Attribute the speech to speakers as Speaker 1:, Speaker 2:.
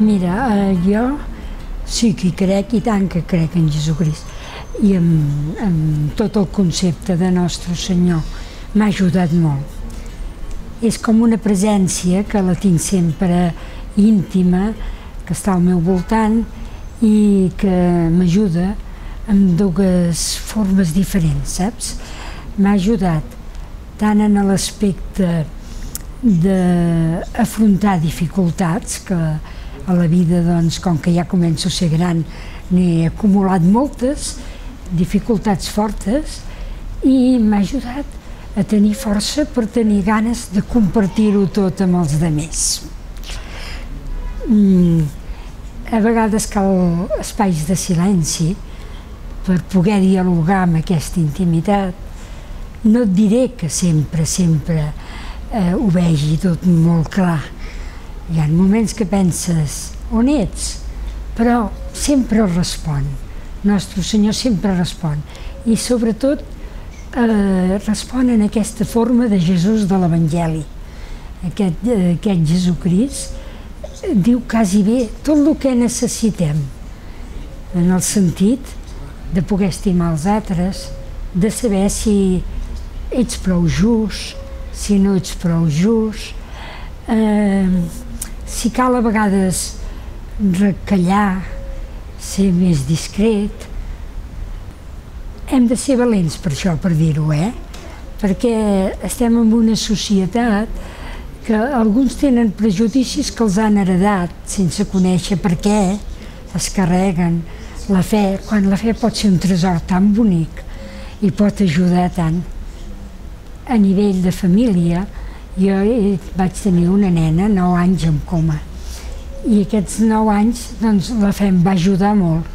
Speaker 1: Mira, jo sí que hi crec, i tant que crec en Jesucrist, i en tot el concepte de Nostre Senyor. M'ha ajudat molt. És com una presència que la tinc sempre íntima, que està al meu voltant i que m'ajuda en dues formes diferents, saps? M'ha ajudat tant en l'aspecte d'afrontar dificultats, que a la vida, doncs, com que ja començo a ser gran, n'he acumulat moltes, dificultats fortes, i m'ha ajudat a tenir força per tenir ganes de compartir-ho tot amb els altres. A vegades cal espais de silenci per poder dialogar amb aquesta intimitat. No et diré que sempre ho vegi tot molt clar. Hi ha moments que penses, on ets? Però sempre respon. Nostre Senyor sempre respon. I sobretot respon en aquesta forma de Jesús de l'Evangeli. Aquest Jesucrist diu quasi bé tot el que necessitem, en el sentit de poder estimar els altres, de saber si ets prou just, si no ets prou just, si cal a vegades recallar, ser més discret. Hem de ser valents per això, per dir-ho, perquè estem en una societat que alguns tenen prejudicis que els han heredat sense conèixer per què es carreguen la fe, quan la fe pot ser un tresor tan bonic i pot ajudar tant. A nivell de família, jo vaig tenir una nena, 9 anys en coma, i aquests 9 anys, doncs, la fe em va ajudar molt.